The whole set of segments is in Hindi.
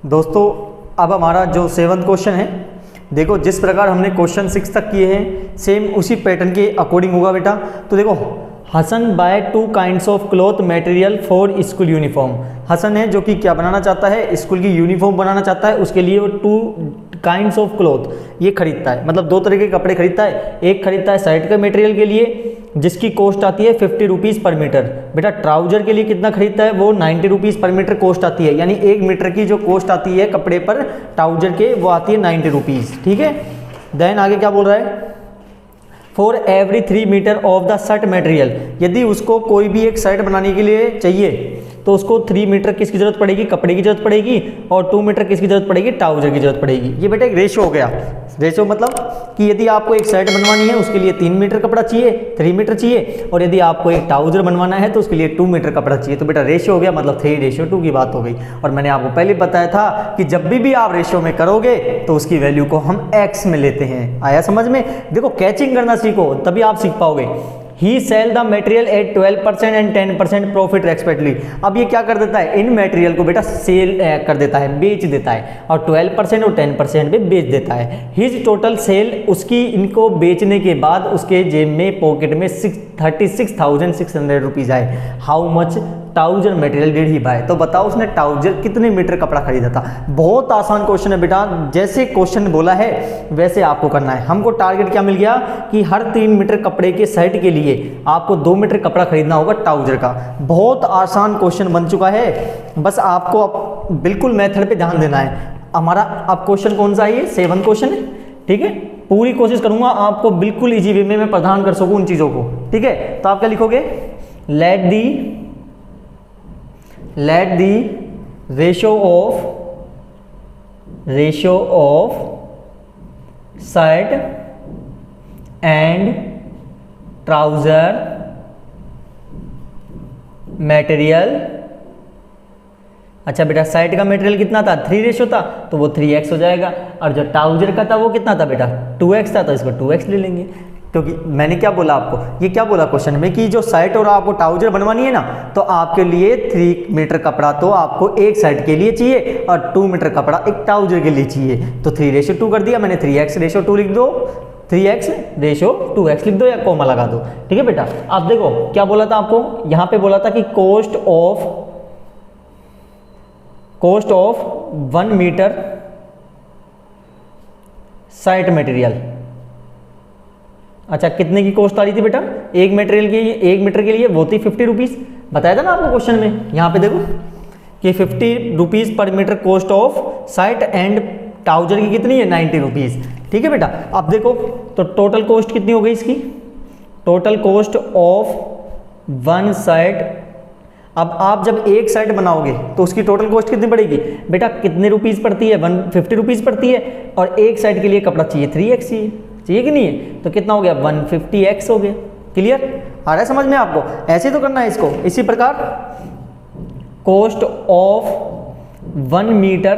दोस्तों अब हमारा जो 7वां क्वेश्चन है, देखो जिस प्रकार हमने क्वेश्चन 6 तक किए हैं सेम उसी पैटर्न के अकॉर्डिंग होगा बेटा। तो देखो, Hasan buy 2 kinds of cloth material for school uniform. Hasan है जो कि क्या बनाना चाहता है, स्कूल की यूनिफॉर्म बनाना चाहता है, उसके लिए वो 2 काइंड्स ऑफ क्लॉथ ये खरीदता है, मतलब 2 तरह के कपड़े खरीदता है। एक खरीदता है शर्ट के मटेरियल के लिए जिसकी कॉस्ट आती है 50 रुपीज़ पर मीटर। बेटा ट्राउजर के लिए कितना खरीदता है, वो 90 रुपीज़ पर मीटर कॉस्ट आती है, यानी 1 मीटर की जो कॉस्ट आती है कपड़े पर ट्राउजर के वो आती है 90 रुपीज़। ठीक है, देन आगे क्या बोल रहा है, for every 3 metre of the shirt material. यदि उसको कोई भी एक शर्ट बनाने के लिए चाहिए तो उसको 3 मीटर किसकी जरूरत पड़ेगी, कपड़े की जरूरत पड़ेगी, और 2 मीटर किसकी जरूरत पड़ेगी, ट्राउजर की जरूरत पड़ेगी। ये बेटा एक रेशो हो गया। रेशो मतलब कि यदि आपको एक शर्ट बनवानी है उसके लिए 3 मीटर कपड़ा चाहिए, 3 मीटर चाहिए, और यदि आपको एक ट्राउजर बनवाना है तो उसके लिए 2 मीटर कपड़ा चाहिए। तो बेटा रेशो हो गया, मतलब 3:2 की बात हो गई। और मैंने आपको पहले बताया था कि जब भी आप रेशो में करोगे तो उसकी वैल्यू को हम एक्स में लेते हैं। आया समझ में? देखो कैचिंग करना सीखो तभी आप सीख पाओगे। He sell the material at 12% and 10% profit respectively. अब ये क्या कर देता है, इन मटेरियल को बेटा सेल कर देता है, बेच देता है, और 12% और 10% पे बेच देता है। हिज टोटल सेल, उसकी इनको बेचने के बाद उसके जेब में पॉकेट में 36,600 रुपीज़ आए। How much trouser material did he buy. तो बताओ उसने ट्राउजर कितने मीटर कपड़ा खरीदा था। बहुत आसान क्वेश्चन है बेटा, जैसे क्वेश्चन बोला है वैसे आपको करना है। हमको टारगेट क्या मिल गया कि हर 3 मीटर कपड़े के शर्ट के लिए आपको 2 मीटर कपड़ा खरीदना होगा ट्राउजर का। बहुत आसान क्वेश्चन बन चुका है, बस आपको बिल्कुल मेथड पे ध्यान देना है। हमारा अब क्वेश्चन कौन सा है, ये 7वां क्वेश्चन है। ठीक है, पूरी कोशिश करूंगा आपको बिल्कुल इजी वे में मैं प्रदान कर सकूं उन चीजों को। ठीक है, तो आप क्या लिखोगे, let the ratio of shirt and trouser material. अच्छा बेटा, शर्ट का मटेरियल कितना था, 3 था, तो वो 3x हो जाएगा, और जो ट्राउजर का था वो कितना था बेटा, 2x था, तो इसको 2x ले लेंगे। क्योंकि मैंने क्या बोला आपको, ये क्या बोला क्वेश्चन में कि जो शर्ट और आपको ट्राउजर बनवानी है ना, तो आपके लिए 3 मीटर कपड़ा तो आपको एक शर्ट के लिए चाहिए और 2 मीटर कपड़ा एक ट्राउजर के लिए चाहिए। तो 3:2 कर दिया मैंने, 3x:2 लिख दो, 3x:2x लिख दो या कॉमा लगा दो। ठीक है बेटा, आप देखो क्या बोला था आपको, यहां पे बोला था कि cost of 1 metre shirt material. अच्छा, कितने की कॉस्ट आ रही थी बेटा, एक मीटर के लिए वो थी 50 रुपीज़। बताया था ना आपको क्वेश्चन में, यहाँ पे देखो कि 50 rupees per metre cost of shirt and trouser की कितनी है, 90 रुपीज़। ठीक है बेटा, अब देखो तो टोटल कॉस्ट कितनी हो गई इसकी, टोटल कॉस्ट ऑफ 1 शर्ट। अब आप जब एक शर्ट बनाओगे तो उसकी टोटल कॉस्ट कितनी पड़ेगी बेटा, कितने रुपीज़ पड़ती है, 150 रुपीज़ पड़ती है, और एक शर्ट के लिए कपड़ा चाहिए 3x चाहिए कि नहीं है, तो कितना हो गया, 150x हो गया। क्लियर आ रहा है समझ में आपको? ऐसे तो करना है इसको। इसी प्रकार cost of 1 metre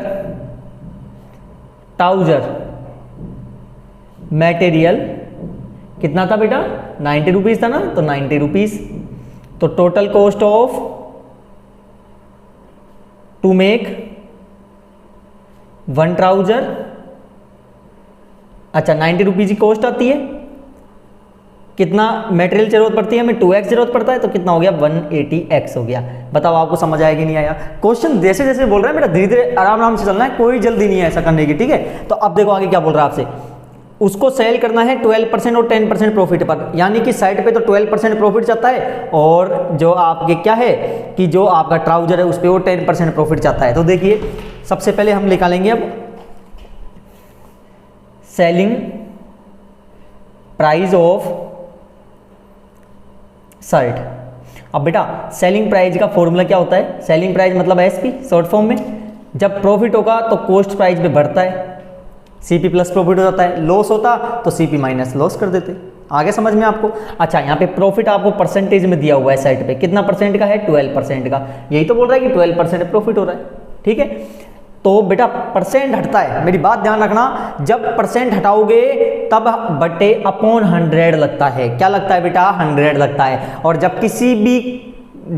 trouser material कितना था बेटा, 90 रुपीज़ था ना, तो 90 रुपीज़। तो total cost of to make 1 trouser, अच्छा 90 रुपीज़ की कॉस्ट आती है, कितना मटेरियल जरूरत पड़ती है हमें, 2x जरूरत पड़ता है, तो कितना हो गया, 180x हो गया। बताओ आपको समझ आया कि नहीं आया? क्वेश्चन जैसे जैसे बोल रहे हैं बेटा, धीरे धीरे आराम आराम से चलना है, कोई जल्दी नहीं है ऐसा करने की। ठीक है, तो अब देखो आगे क्या बोल रहा है आपसे, उसको सेल करना है 12% और 10% प्रॉफिट पर, यानी कि साइड पे तो 12% प्रॉफिट जाता है, और जो आपके क्या है कि जो आपका ट्राउजर है उस पर वो 10% प्रॉफिट जाता है। तो देखिए सबसे पहले हम निकालेंगे अब सेलिंग प्राइस ऑफ शर्ट। अब बेटा सेलिंग प्राइस का फॉर्मूला क्या होता है, सेलिंग प्राइस मतलब एसपी शॉर्ट फॉर्म में। जब प्रॉफिट होगा तो कॉस्ट प्राइस पे बढ़ता है, सीपी प्लस प्रॉफिट हो जाता है, लॉस होता तो सीपी माइनस लॉस कर देते। आगे समझ में आपको? अच्छा, यहाँ पे प्रॉफिट आपको परसेंटेज में दिया हुआ है साइड पे, कितना परसेंट का है, 12% का। यही तो बोल रहा है कि 12% प्रॉफिट हो रहा है। ठीक है, तो बेटा परसेंट हटता है, मेरी बात ध्यान रखना, जब परसेंट हटाओगे तब बटे अपॉन 100 लगता है। क्या लगता है बेटा, 100 लगता है। और जब किसी भी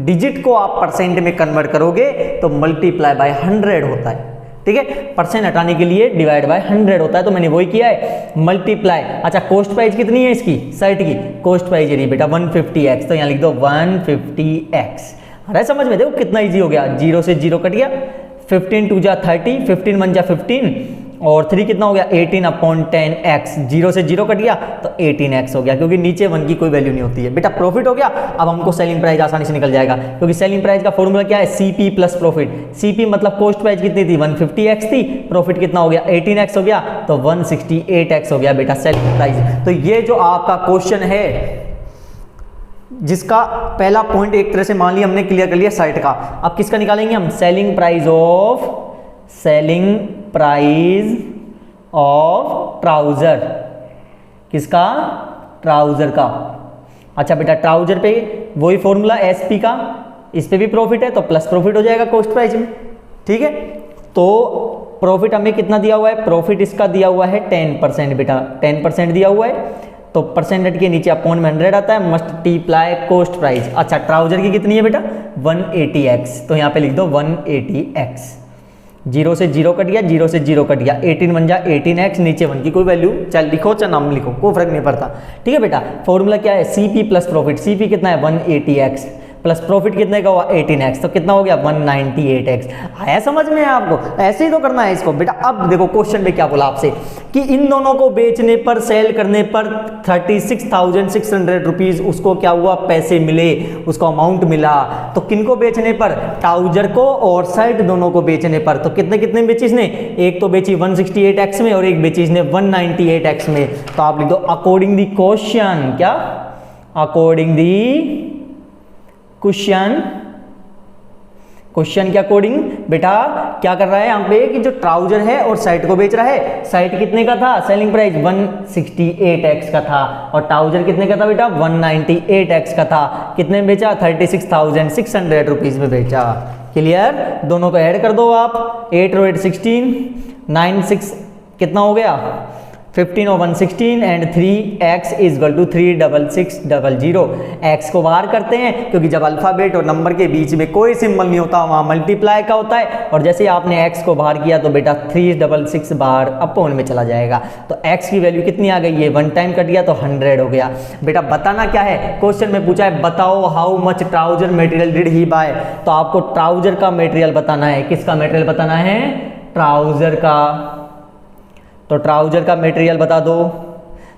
डिजिट को आप परसेंट में कन्वर्ट करोगे तो मल्टीप्लाई बाय 100 होता है। ठीक है। परसेंट हटाने के लिए डिवाइड बाय 100 होता है, तो मैंने वही किया है, मल्टीप्लाई। अच्छा कॉस्ट प्राइस कितनी है इसकी शर्ट की, कॉस्ट प्राइस है बेटा 150x, तो यहाँ लिख दो 150x। अरे समझ में, देखो कितना इजी हो गया, 0 से 0 कट गया, 15 2 जा 30, 15 1 जा 15 और 3 कितना हो गया 18/10x, 0 से 0 कट गया तो 18x हो गया, क्योंकि नीचे 1 की कोई वैल्यू नहीं होती है। बेटा प्रॉफिट हो गया, अब हमको सेलिंग प्राइस आसानी से निकल जाएगा, क्योंकि सेलिंग प्राइस का फॉर्मूला क्या है, CP प्लस प्रॉफिट। CP मतलब कॉस्ट प्राइस कितनी थी 150x थी, प्रॉफिट कितना हो गया 18x हो गया, तो 168x हो गया बेटा सेलिंग प्राइस। तो ये जो आपका क्वेश्चन है, जिसका पहला पॉइंट एक तरह से मान लिया हमने क्लियर कर लिया शर्ट का, अब किसका निकालेंगे हम, सेलिंग प्राइस ऑफ ट्राउजर, किसका, ट्राउजर का। अच्छा बेटा ट्राउजर पे वही फॉर्मूला SP का, इस पे भी प्रॉफिट है तो प्लस प्रॉफिट हो जाएगा कॉस्ट प्राइस में, ठीक है। तो प्रॉफिट हमें कितना दिया हुआ है, प्रॉफिट इसका दिया हुआ है 10% बेटा, 10% दिया हुआ है, तो परसेंटेज के नीचे अपॉन में 100 आता है, मल्टीप्लाई कॉस्ट प्राइस। अच्छा ट्राउजर की कितनी है बेटा 180x, तो यहाँ पे लिख दो 180x, 0 से 0 कट गया, 0 से 0 कट गया, 18 बन जा 18x, नीचे 1 की कोई वैल्यू चाहे लिखो चाहे नाम लिखो कोई फर्क नहीं पड़ता, ठीक है बेटा। फॉर्मूला क्या है, CP प्लस प्रॉफिट, CP कितना है 180x प्लस प्रॉफिट कितने का हुआ 18x, तो कितना हो गया 198x। आया समझ में आपको, ऐसे ही तो करना है इसको बेटा। अब देखो क्वेश्चन में क्या बोला आपसे कि इन दोनों को बेचने पर, सेल करने पर 36,600 रुपीज उसको क्या हुआ, पैसे मिले, उसको अमाउंट मिला। तो किनको बेचने पर, ट्राउजर को और शर्ट दोनों को बेचने पर। तो कितने कितने बेची इसने, एक तो बेची 168x में और एक बेची इसने 198x में। तो आप लिख दो अकॉर्डिंग दी क्वेश्चन, क्या, अकॉर्डिंग दी क्वेश्चन के अकॉर्डिंग बेटा क्या कर रहा है यहाँ पे कि जो ट्राउजर है और शर्ट को बेच रहा है, शर्ट कितने का था सेलिंग प्राइस 168x का था और ट्राउजर कितने का था बेटा 198x का था। कितने में बेचा 36,600 रुपीज में बेचा। क्लियर, दोनों को ऐड कर दो आप, 8 और 8 16, 9 6 कितना हो गया 15 और 116 and 3x is equal to 36600। x को बाहर करते हैं क्योंकि जब अल्फाबेट और नंबर के बीच में कोई सिंबल नहीं होता वहां मल्टीप्लाई का होता है, और जैसे ही आपने x को बाहर किया तो बेटा 366 बाहर अपॉन में चला जाएगा। तो x की वैल्यू कितनी आ गई है, 1 टाइम कट गया तो 100 हो गया। बेटा बताना क्या है, क्वेश्चन में पूछा है बताओ how much trouser material did he buy. तो आपको ट्राउजर का मटेरियल बताना है। किसका मटेरियल बताना है, ट्राउजर का। तो ट्राउजर का मटेरियल बता दो।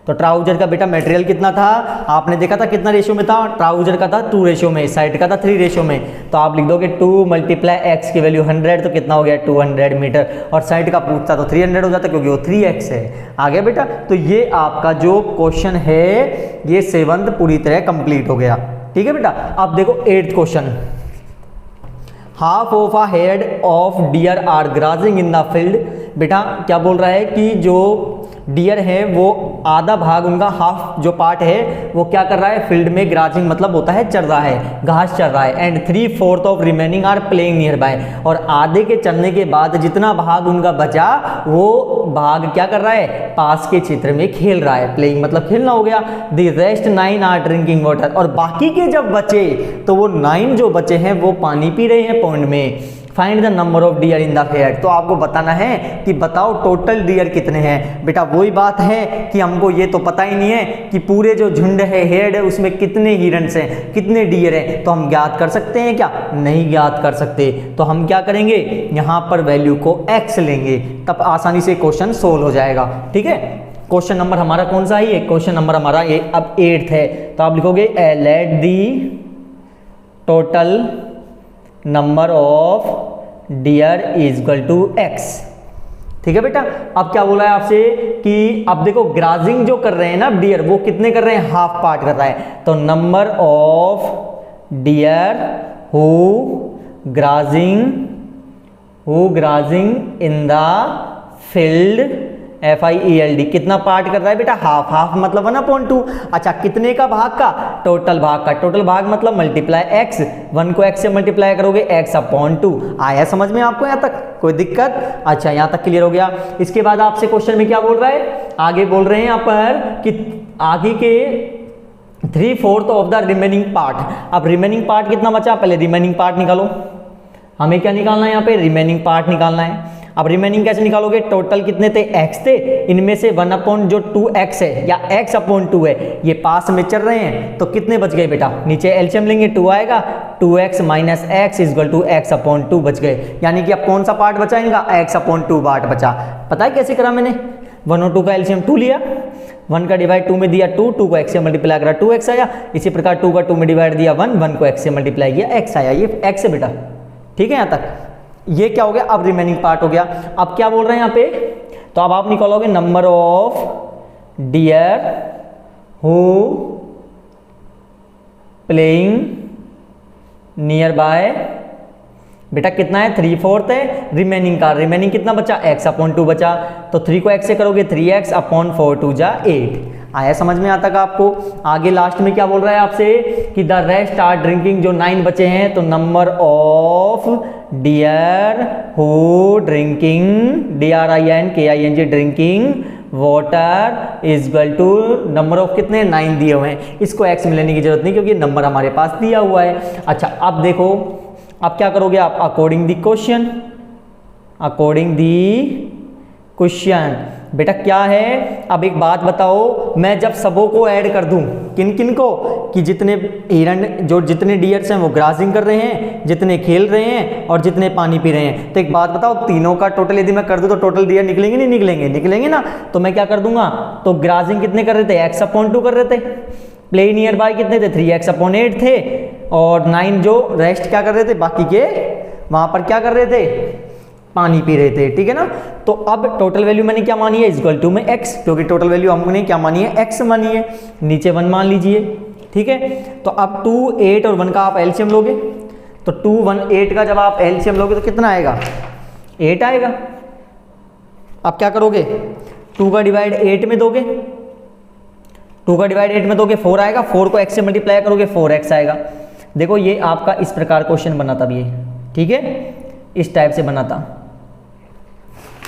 तो ट्राउजर का बेटा मटेरियल कितना था, आपने देखा था कितना रेशियो में था, ट्राउजर का था 2 रेशियो में, शर्ट का था 3 रेशियो में। तो आप लिख दोगे 2 × x की वैल्यू 100 तो कितना हो गया 200 मीटर, और शर्ट का पूछता तो 300 हो जाता क्योंकि वो 3x है। आगे बेटा तो ये आपका जो क्वेश्चन है ये 7th पूरी तरह कंप्लीट हो गया। ठीक है बेटा, अब देखो 8th question. Half of a head of deer are grazing in the field. बेटा क्या बोल रहा है कि जो डियर है वो आधा भाग उनका हाफ जो पार्ट है वो क्या कर रहा है, फील्ड में ग्राजिंग मतलब होता है चर रहा है, घास चर रहा है। And 3/4 of remaining are playing nearby. और आधे के चलने के बाद जितना भाग उनका बचा वो भाग क्या कर रहा है, पास के क्षेत्र में खेल रहा है। प्लेइंग मतलब खेलना हो गया। The rest 9 are drinking water. और बाकी के जब बचे तो वो 9 जो बचे हैं वो पानी पी रहे हैं पॉन्ड में। Find the number of dear in the head. तो आपको बताना है कि बताओ टोटल डियर कितने हैं। बेटा वही बात है कि हमको ये तो पता ही नहीं है कि पूरे जो झुंड है हेड है उसमें कितने हिरन्स हैं, कितने डियर हैं। तो हम ज्ञात कर सकते हैं क्या, नहीं ज्ञात कर सकते। तो हम क्या करेंगे, यहाँ पर वैल्यू को x लेंगे, तब आसानी से क्वेश्चन सोल्व हो जाएगा। ठीक है, क्वेश्चन नंबर हमारा कौन सा है, क्वेश्चन नंबर हमारा ये अब 8th है। तो आप लिखोगे let the total number of deer is equal to x। ठीक है बेटा, अब क्या बोला है आपसे कि अब देखो ग्राजिंग जो कर रहे हैं ना डियर, वो कितने कर रहे हैं, हाफ पार्ट कर रहा है। तो number of deer who grazing in the field FIELD कितना पार्ट कर रहा है बेटा, हाफ। हाफ मतलब 1/2। अच्छा कितने का भाग का, टोटल भाग का। टोटल भाग मतलब मल्टीप्लाई x, 1 को x से मल्टीप्लाई करोगे x/2। आया समझ में आपको यहाँ तक, कोई दिक्कत? अच्छा यहाँ तक क्लियर हो गया। इसके बाद आपसे क्वेश्चन में क्या बोल रहा है, आगे बोल रहे हैं यहाँ पर कि आगे के 3/4 ऑफ द रिमेनिंग पार्ट। अब रिमेनिंग पार्ट कितना बचा, पहले रिमेनिंग पार्ट निकालो। हमें क्या निकालना है यहाँ पे, रिमेनिंग पार्ट निकालना है। अब रिमेनिंग कैसे निकालोगे, टोटल कितने थे, x थे, इनमें से 1 अपॉन जो 2x है या x अपॉन 2 है ये पास में चल रहे हैं, तो कितने बच गए बेटा, नीचे एलसीएम लेंगे 2 आएगा, 2x minus x is equal to x upon 2 बच गए। यानी कि अब कौन सा पार्ट बचा इनका, x अपॉन 2 पार्ट बचा। पता है कैसे करा मैंने, 1 और 2 का एलसीएम 2 लिया, 1 का डिवाइड 2 में दिया 2, 2 को x से मल्टीप्लाई करा 2x आया, इसी प्रकार 2 का 2 में डिवाइड दिया 1, 1 को x से मल्टीप्लाई किया x आया, ये x है बेटा। ठीक है यहाँ तक, ये क्या हो गया, अब रिमेनिंग पार्ट हो गया। अब क्या बोल रहे हैं यहाँ पे, तो अब आप निकालोगे number of deer who playing near by, बेटा कितना है 3/4 है, रिमेनिंग का रिमेनिंग कितना बचा, x अपॉन 2 बचा, तो 3 को x से करोगे 3x अपॉन 4 2 जा 8। आया समझ में आता का आपको। आगे लास्ट में क्या बोल रहा है आपसे कि द रेस्ट आर ड्रिंकिंग, जो 9 बचे हैं, तो number of deer who drinking, DRINKING drinking water is equal to number of कितने 9 दिए हुए हैं, इसको x में लेने की जरूरत नहीं क्योंकि नंबर हमारे पास दिया हुआ है। अच्छा अब देखो, अब क्या करोगे आप, according the question, according the question बेटा क्या है। अब एक बात बताओ, मैं जब सबों को ऐड कर दूं, किन किन को, कि जितने हिरण, जो जितने डियर्स हैं वो ग्रासिंग कर रहे हैं, जितने खेल रहे हैं और जितने पानी पी रहे हैं, तो एक बात बताओ, तीनों का टोटल यदि मैं कर दूं तो टोटल डियर निकलेंगे नहीं निकलेंगे, निकलेंगे ना। तो मैं क्या कर दूंगा, तो ग्रासिंग कितने कर रहे थे, x अपॉन 2 कर रहे थे, प्ले नियर बाय कितने थे 3x अपॉन 8 थे, और 9 जो रेस्ट क्या कर रहे थे, बाकी के वहां पर क्या कर रहे थे, पानी पी रहे थे। ठीक है ना। तो अब टोटल वैल्यू मैंने क्या मानी है, इक्वल टू में x, क्योंकि टोटल वैल्यू हमने क्या मानी है, x मानी है, नीचे 1 मान लीजिए। ठीक है, तो अब 2 8 और 1 का आप एलसीएम लोगे, तो 2 1 8 का जब आप एलसीएम लोगे तो कितना आएगा, 8 आएगा। अब क्या करोगे, 2 का डिवाइड 8 में दोगे, 2 का डिवाइड 8 में दोगे 4 आएगा, 4 को x से मल्टीप्लाई करोगे 4x आएगा। देखो ये आपका इस प्रकार क्वेश्चन बना था भी, ठीक है, इस टाइप से बना था।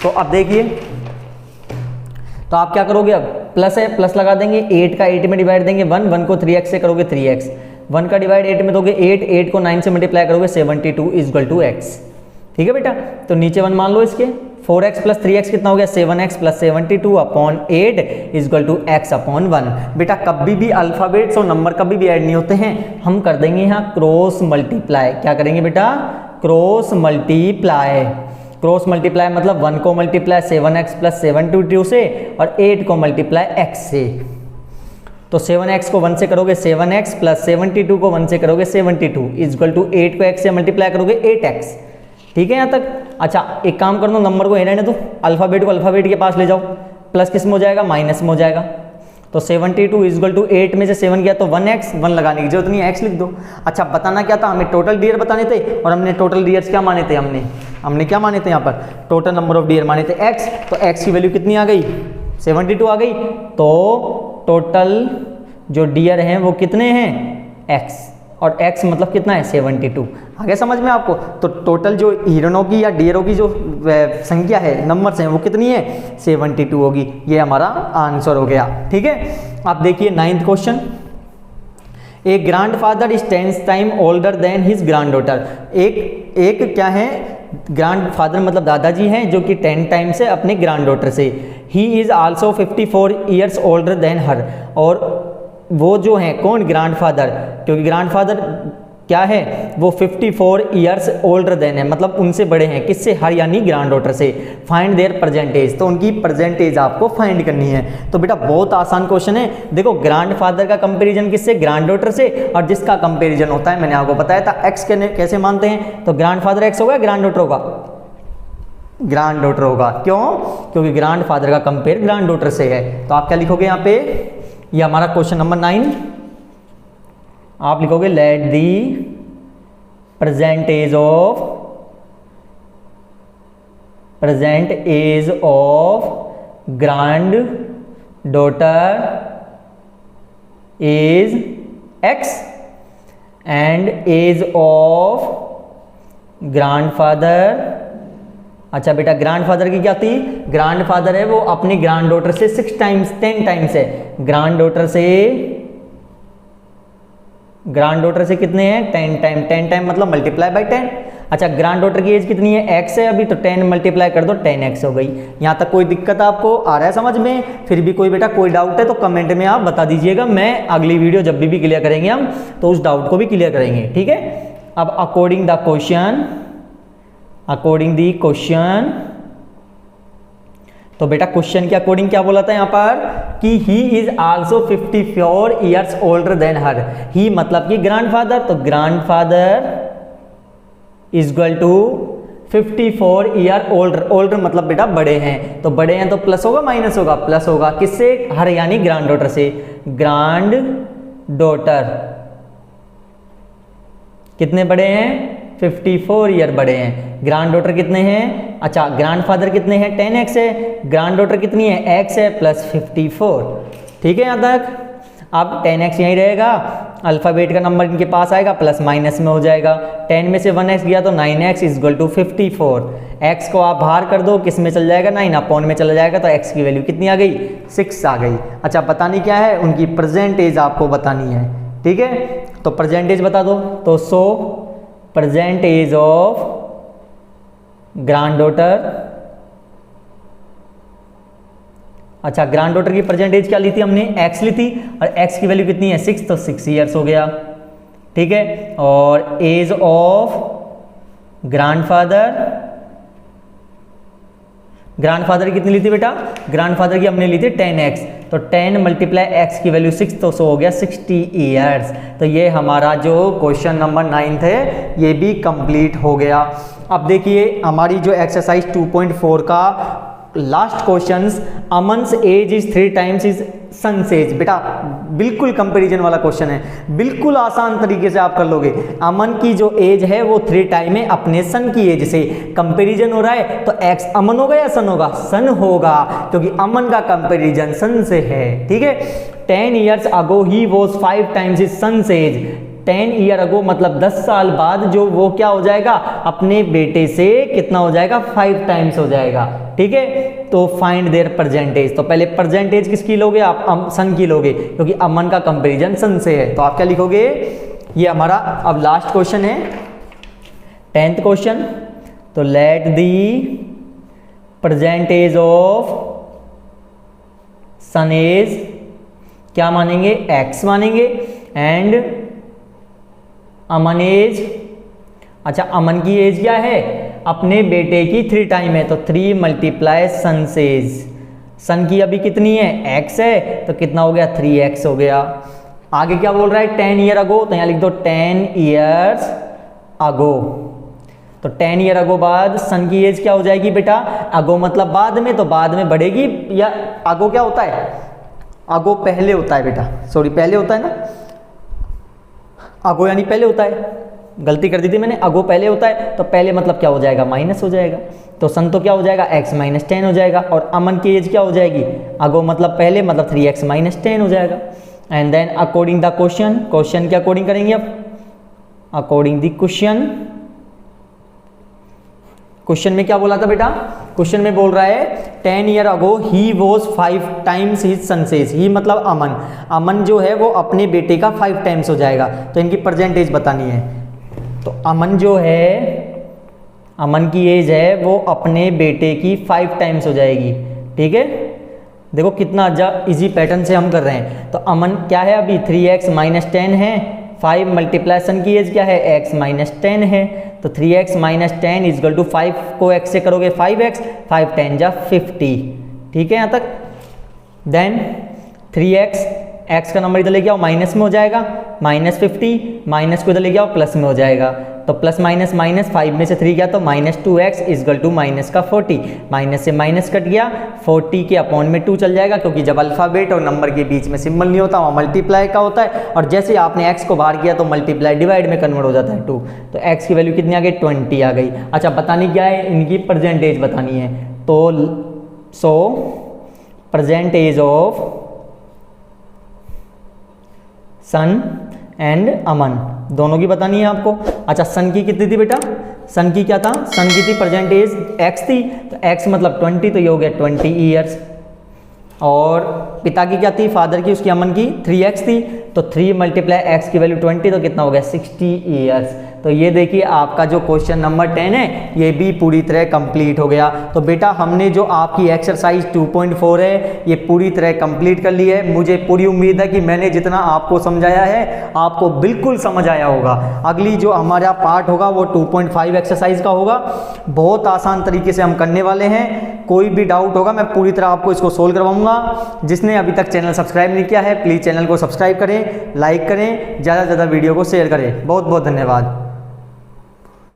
तो अब देखिए, तो आप क्या करोगे, अब प्लस है, प्लस लगा देंगे, 8 का 8 में डिवाइड देंगे 1, 1 को 3x से करोगे 3x, 1 का डिवाइड 8 में दोगे 8, 8 को 9 से मल्टीप्लाई करोगे 72 इक्वल टू x। ठीक है बेटा, तो नीचे 1 मान लो इसके, 4x प्लस 3x कितना हो गया, 7x plus 72 upon 8 equal to x upon 1। बेटा कभी भी अल्फाबेट्स और नंबर कभी भी ऐड नहीं होते हैं, हम कर देंगे यहाँ क्रॉस मल्टीप्लाई। क्या करेंगे बेटा, क्रॉस मल्टीप्लाई। क्रॉस मल्टीप्लाई मतलब 1 को मल्टीप्लाई 7x प्लस 72 से और 8 को मल्टीप्लाई x से। तो 7x को 1 से करोगे 7x प्लस 72 को 1 से करोगे 72 इक्वल टू 8 को x से मल्टीप्लाई करोगे 8x। ठीक है यहाँ तक। अच्छा एक काम कर दो, नंबर को रहने दो, अल्फाबेट को अल्फाबेट के पास ले जाओ, प्लस किस में हो जाएगा, माइनस में हो जाएगा। तो 72 इक्वल टू 8 में से 7 गया तो 1x, 1 लगाने की जरूरत नहीं है, x लिख दो। अच्छा बताना क्या था, हमें टोटल डियर बताने थे, और हमने टोटल डियर्स क्या माने थे, हमने क्या माने थे यहाँ पर, टोटल नंबर ऑफ डियर माने थे x। तो x की वैल्यू कितनी आ गई, 72 आ गई। तो टोटल जो डियर हैं वो कितने हैं, x, और x मतलब कितना है 72। आगे समझ में आपको। तो टोटल जो हिरणों की या डियरों की जो संख्या है, नंबर्स हैं, वो कितनी है 72 होगी। ये हमारा आंसर हो गया। ठीक है, आप देखिए 9th question, A grand father is 10 time older than his grand daughter. एक क्या है, ग्रैंड फादर मतलब दादाजी हैं जो कि 10 टाइम से अपने ग्रैंड डॉटर से। He is also 54 years older than her, और वो जो हैं कौन, ग्रैंडफादर, क्योंकि ग्रैंडफादर क्या है, वो 54 ईयर्स ओल्डर देन है, मतलब उनसे बड़े हैं, किससे, हर यानी ग्रैंड डॉटर से। फाइंड देयर प्रेजेंट एज, तो उनकी प्रेजेंट एज आपको फाइंड करनी है। तो बेटा बहुत आसान क्वेश्चन है। देखो ग्रैंडफादर का कंपैरिजन किससे, ग्रैंड डॉटर से, और जिसका कंपैरिजन होता है मैंने आपको बताया था एक्स कैसे मानते हैं, तो ग्रैंडफादर एक्स होगा, ग्रैंड डॉटर होगा, ग्रैंड डॉटर होगा। क्यों, क्योंकि ग्रैंडफादर का कंपेयर ग्रैंड डॉटर से है। तो आप क्या लिखोगे यहाँ पे, ये हमारा क्वेश्चन नंबर 9, आप लिखोगे let the present age of granddaughter is x and age of grandfather. अच्छा बेटा ग्रैंडफादर की क्या थी, ग्रैंडफादर है वो अपनी ग्रैंड डॉटर से 10 टाइम्स है। ग्रैंड डॉटर से कितने हैं, 10 टाइम मतलब मल्टीप्लाई बाय 10। अच्छा ग्रैंड डॉटर की एज कितनी है, x है अभी, तो 10 मल्टीप्लाई कर दो 10x हो गई। यहाँ तक कोई दिक्कत आपको आ रहा है समझ में? फिर भी कोई बेटा कोई डाउट है तो कमेंट में आप बता दीजिएगा, मैं अगली वीडियो जब भी क्लियर करेंगे हम तो उस डाउट को भी क्लियर करेंगे, ठीक है। अब अकॉर्डिंग द क्वेश्चन, तो बेटा क्वेश्चन के अकॉर्डिंग क्या बोला था यहाँ पर कि he is also 54 years older than her. He मतलब कि ग्रैंडफादर, तो grandfather is equal to 54 year older. Older मतलब बेटा बड़े हैं, तो बड़े हैं तो प्लस होगा माइनस होगा, प्लस होगा किससे, हर यानी ग्रैंड डॉटर से। ग्रैंड डॉटर कितने बड़े हैं, 54 ईयर बड़े हैं। ग्रैंड डॉटर कितने हैं, अच्छा ग्रैंडफादर कितने हैं, 10x है, ग्रैंड डॉटर कितनी है, x है प्लस 54, ठीक है यहाँ तक। अब 10x यहीं रहेगा, अल्फ़ाबेट का नंबर इनके पास आएगा, प्लस माइनस में हो जाएगा, 10 में से 1x गया तो 9x is equal to 54। x को आप बाहर कर दो, किस में चल जाएगा, 9 अपॉन में चला जाएगा, तो x की वैल्यू कितनी आ गई, 6 आ गई। अच्छा बतानी क्या है, उनकी प्रेजेंट एज आपको बतानी है, ठीक है। तो प्रेजेंट एज बता दो, तो so present age of granddaughter, अच्छा ग्रैंड डॉटर की प्रेजेंट एज क्या ली थी हमने, x ली थी, और x की वैल्यू कितनी है 6, तो 6 ईयर्स हो गया, ठीक है। और एज ऑफ ग्रैंडफादर कितनी ली थी बेटा, ग्रैंडफादर की हमने ली थी 10x, तो 10 मल्टीप्लाई x की वैल्यू 6, तो सो हो गया 60 ईयर्स। तो ये हमारा जो क्वेश्चन नंबर 9 है ये भी कंप्लीट हो गया। अब देखिए हमारी जो एक्सरसाइज 2.4 का last questions, a man's age is 3 times is sons age. बेटा बिल्कुल कंपैरिजन वाला क्वेश्चन है, बिल्कुल आसान तरीके से आप कर लोगे। अमन की जो एज है वो 3 टाइम है अपने सन की एज से, कंपैरिजन हो रहा है तो एक्स अमन होगा या सन होगा, सन होगा, क्योंकि अमन का कंपैरिजन सन से है, ठीक है। 10 years ago he was 5 times is sons age. 10 year ago मतलब 10 साल बाद जो वो क्या हो जाएगा, अपने बेटे से कितना हो जाएगा, 5 टाइम्स हो जाएगा, ठीक है। तो फाइंड देयर परसेंटेज, तो पहले परसेंटेज किसकी लोगे आप, सन की लोगे, क्योंकि अमन का कंपैरिजन सन से है। तो आप क्या लिखोगे, ये हमारा अब लास्ट क्वेश्चन है 10th क्वेश्चन। तो let the percentage of son age क्या मानेंगे, x मानेंगे, एंड अमन एज, अच्छा अमन की एज क्या है, अपने बेटे की 3 टाइम है, तो 3 मल्टीप्लाई सन एज। सन की अभी कितनी है, x है, तो कितना हो गया 3x हो गया। आगे क्या बोल रहा है, 10 ईयर अगो, तो यहाँ लिख दो 10 ईयर्स अगो। तो 10 ईयर अगो बाद सन की एज क्या हो जाएगी बेटा, अगो मतलब बाद में, तो बाद में बढ़ेगी, या अगो क्या होता है, अगो पहले होता है बेटा, सॉरी पहले होता है ना, अगो यानी पहले होता है, गलती कर दी थी मैंने, अगो पहले होता है, तो पहले मतलब क्या हो जाएगा, माइनस हो जाएगा, तो सन तो क्या हो जाएगा x माइनस 10 हो जाएगा, और अमन की एज क्या हो जाएगी, अगो मतलब पहले मतलब 3x माइनस 10 हो जाएगा। And then according the question, question के अकॉर्डिंग करेंगे अब, अकॉर्डिंग द क्वेश्चन। क्वेश्चन में क्या बोला था बेटा, क्वेश्चन में बोल रहा है 10 year ago he was 5 times his son age. He मतलब अमन, अमन जो है वो अपने बेटे का 5 टाइम्स हो जाएगा, तो इनकी परसेंटेज बतानी है। तो अमन जो है, अमन की एज है वो अपने बेटे की 5 टाइम्स हो जाएगी, ठीक है। देखो कितना इजी पैटर्न से हम कर रहे हैं। तो अमन क्या है अभी 3x माइनस 10 है, 5 मल्टीप्लाई सन की एज क्या है, x माइनस 10 है, तो 3x minus 10 is equal to 5 को x से करोगे 5x, 5 10 जा 50, ठीक है यहाँ तक। देन 3x, x का नंबर इधर लेके आओ माइनस में हो जाएगा, माइनस 50, माइनस को इधर लेके आओ प्लस में हो जाएगा, तो प्लस माइनस माइनस, 5 में से 3 गया तो minus 2x is equal to minus का 40, माइनस से माइनस कट गया, 40 के अपॉन में 2 चल जाएगा, क्योंकि जब अल्फाबेट और नंबर के बीच में सिंबल नहीं होता वहाँ मल्टीप्लाई का होता है, और जैसे आपने x को बाहर किया तो मल्टीप्लाई डिवाइड में कन्वर्ट हो जाता है 2, तो x की वैल्यू कितनी आ गई 20 आ गई। अच्छा बतानी क्या है, इनकी परसेंटेज बतानी है, तो so percentage of son and a man दोनों की बतानी है आपको। अच्छा सन की कितनी थी बेटा, सन की क्या था, सन की थी परसेंटेज x थी, तो x मतलब 20, तो ये हो गया 20 ईयर्स। और पिता की क्या थी, फादर की, उसकी अमन की 3x थी, तो 3 मल्टीप्लाई x की वैल्यू 20, तो कितना हो गया 60 ईयर्स। तो ये देखिए आपका जो क्वेश्चन नंबर 10 है ये भी पूरी तरह कंप्लीट हो गया। तो बेटा हमने जो आपकी एक्सरसाइज 2.4 है ये पूरी तरह कंप्लीट कर ली है। मुझे पूरी उम्मीद है कि मैंने जितना आपको समझाया है आपको बिल्कुल समझ आया होगा। अगली जो हमारा पार्ट होगा वो 2.5 एक्सरसाइज का होगा, बहुत आसान तरीके से हम करने वाले हैं। कोई भी डाउट होगा मैं पूरी तरह आपको इसको सोल्व करवाऊंगा। जिसने अभी तक चैनल सब्सक्राइब नहीं किया है प्लीज़ चैनल को सब्सक्राइब करें, लाइक करें, ज़्यादा से ज़्यादा वीडियो को शेयर करें। बहुत बहुत धन्यवाद।